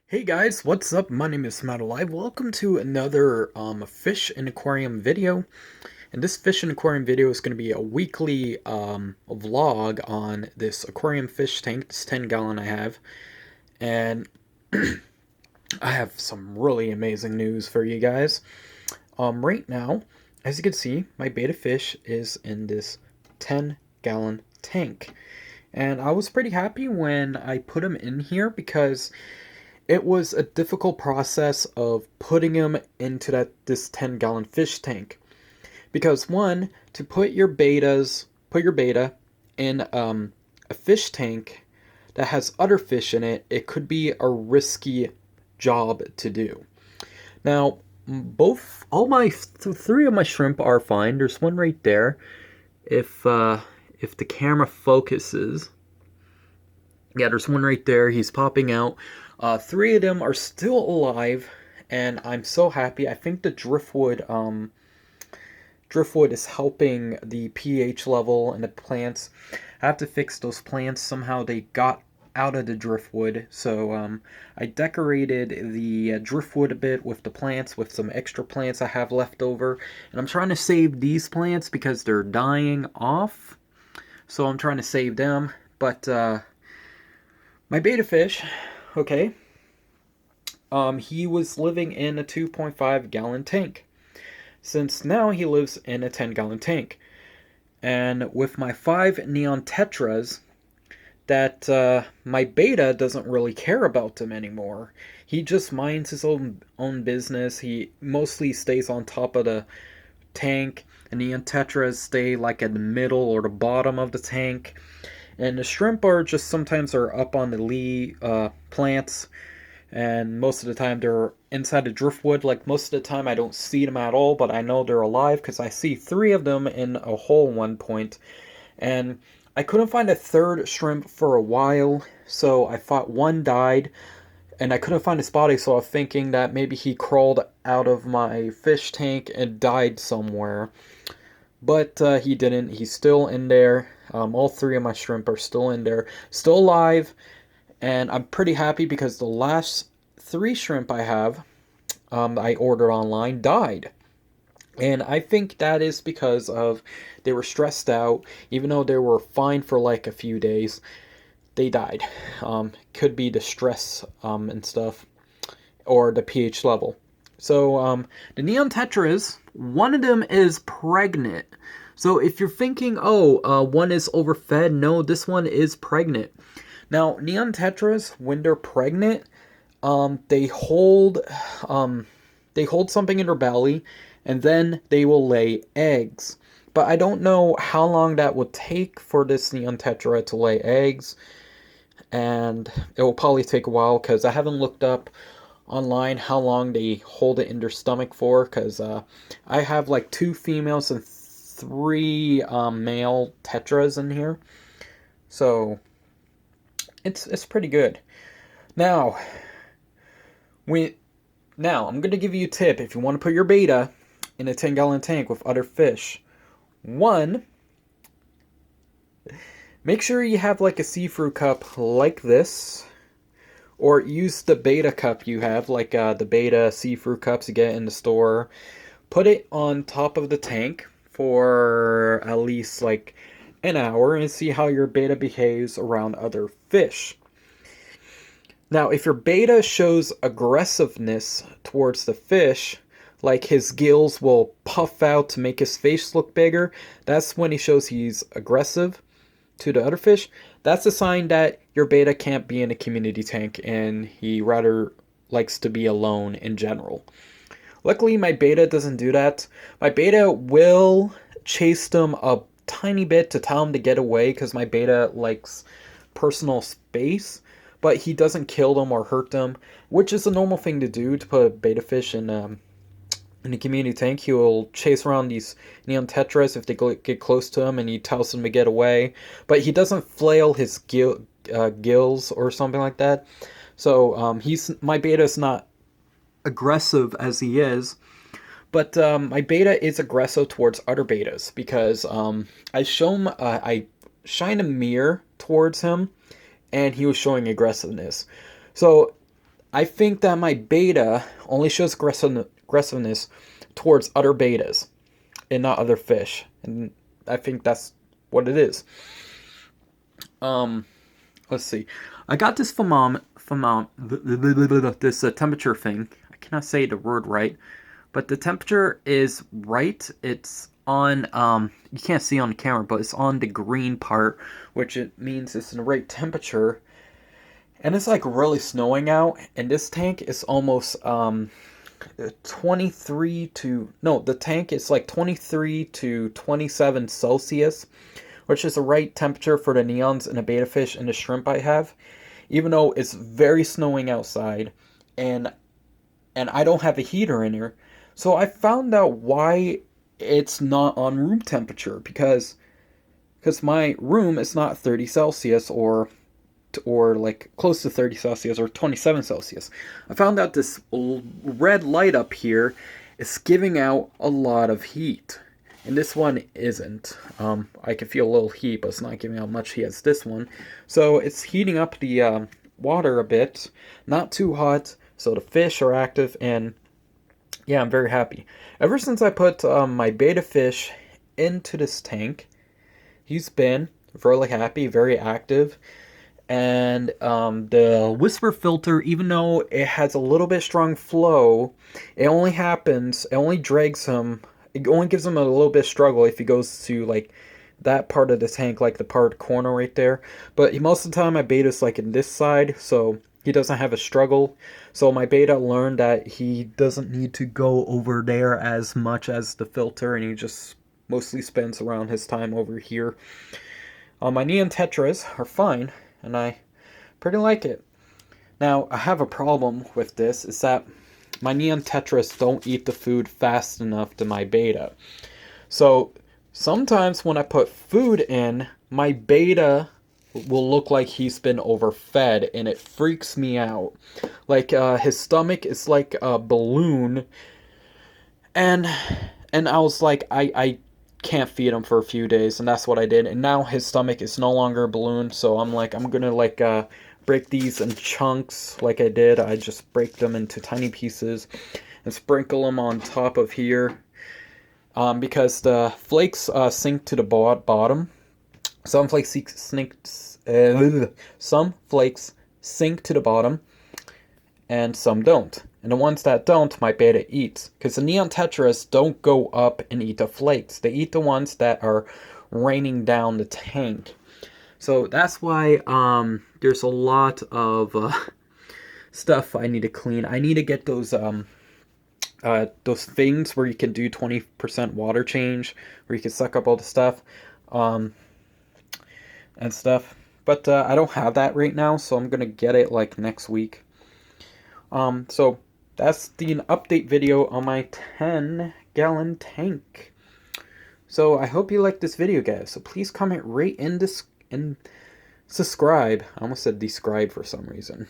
Hey guys, what's up? My name is Matt Alive. Welcome to another fish and aquarium video. And this fish and aquarium video is going to be a weekly vlog on this aquarium fish tank, this 10-gallon I have. And I have some really amazing news for you guys. Right now, as you can see, my betta fish is in this 10-gallon tank. And I was pretty happy when I put him in here because it was a difficult process of putting him into this 10-gallon fish tank. Because one, to put your betta in a fish tank that has other fish in it, it could be a risky job to do. Now, three of my shrimp are fine. There's one right there. If the camera focuses, yeah, there's one right there. He's popping out. Three of them are still alive, and I'm so happy. I think the driftwood is helping the pH level and the plants. I have to fix those plants. Somehow they got out of the driftwood, so I decorated the driftwood a bit with the plants, with some extra plants I have left over, and I'm trying to save these plants because they're dying off. So I'm trying to save them, but my betta fish, okay, he was living in a 2.5-gallon tank. Since now he lives in a 10-gallon tank. And with my 5 neon tetras, that my betta doesn't really care about them anymore. He just minds his own business. He mostly stays on top of the tank. And neon tetras stay like at the middle or the bottom of the tank. And the shrimp are just sometimes are up on the lee plants, and most of the time they're inside the driftwood. Like most of the time I don't see them at all, but I know they're alive because I see 3 of them in a hole one point. And I couldn't find a third shrimp for a while, so I thought one died, and I couldn't find his body, so I was thinking that maybe he crawled out of my fish tank and died somewhere. But he didn't. He's still in there. All 3 of my shrimp are still in there, still alive, and I'm pretty happy because the last 3 shrimp I have, I ordered online, died. And I think that is because of they were stressed out. Even though they were fine for like a few days, they died. Could be the stress and stuff, or the pH level. So the neon tetras, one of them is pregnant. So if you're thinking, oh, one is overfed, no, this one is pregnant. Now, neon tetras, when they're pregnant, they hold something in their belly, and then they will lay eggs. But I don't know how long that would take for this neon tetra to lay eggs, and it will probably take a while because I haven't looked up online how long they hold it in their stomach for, because I have like 2 females and 3 male tetras in here, so it's pretty good. Now, I'm gonna give you a tip if you want to put your betta in a 10-gallon tank with other fish. One, make sure you have like a see-through cup like this, or use the Betta cup you have, like the Betta see-through cups you get in the store. Put it on top of the tank for at least like an hour and see how your betta behaves around other fish. Now, if your betta shows aggressiveness towards the fish, like his gills will puff out to make his face look bigger, that's when he shows he's aggressive to the other fish. That's a sign that your betta can't be in a community tank and he rather likes to be alone in general. Luckily, my betta doesn't do that. My betta will chase them a tiny bit to tell him to get away because my betta likes personal space, but he doesn't kill them or hurt them, which is a normal thing to do to put a betta fish in a community tank. He will chase around these neon tetras if they get close to him, and he tells them to get away. But he doesn't flail his gills or something like that. So my betta is not aggressive as he is, but my betta is aggressive towards other bettas because I shine a mirror towards him, and he was showing aggressiveness. So I think that my beta only shows aggressiveness towards other betas and not other fish, and I think that's what it is. Um, let's see. I got this this temperature thing. I cannot say the word right, but the temperature is right. It's on you can't see on the camera, but it's on the green part, which it means it's in the right temperature. And it's like really snowing out, and this tank is almost 23 to no, the tank is like 23 to 27 Celsius, which is the right temperature for the neons and the betta fish and the shrimp I have, even though it's very snowing outside, and I don't have a heater in here. So I found out why it's not on room temperature, because my room is not 30 Celsius or like close to 30 Celsius or 27 Celsius. I found out this red light up here is giving out a lot of heat. And this one isn't. I can feel a little heat, but it's not giving out much heat as this one. So it's heating up the water a bit. Not too hot, so the fish are active, and yeah, I'm very happy. Ever since I put my betta fish into this tank, he's been really happy, very active. And the whisper filter, even though it has a little bit strong flow, it only drags him, it only gives him a little bit of struggle if he goes to like that part of the tank, like the part corner right there. But most of the time my beta's like in this side, so he doesn't have a struggle. So my beta learned that he doesn't need to go over there as much as the filter, and he just mostly spends around his time over here. My neon tetras are fine, and I pretty like it. Now, I have a problem with this, is that my neon tetras don't eat the food fast enough to my beta. So, sometimes when I put food in, my beta will look like he's been overfed, and it freaks me out. Like, his stomach is like a balloon, and I was like, I can't feed him for a few days, and that's what I did. And now his stomach is no longer a balloon, so I'm like, I'm gonna like break these in chunks like I did. I just break them into tiny pieces and sprinkle them on top of here, because the flakes sink to the bottom. Some flakes some flakes sink to the bottom, and some don't. And the ones that don't, my beta eats. Because the neon tetras don't go up and eat the flakes. They eat the ones that are raining down the tank. So that's why there's a lot of stuff I need to clean. I need to get those things where you can do 20% water change, where you can suck up all the stuff and stuff. But I don't have that right now, so I'm going to get it like next week. So that's the update video on my 10-gallon tank. So I hope you liked this video, guys. So please comment, rate, and subscribe. I almost said describe for some reason.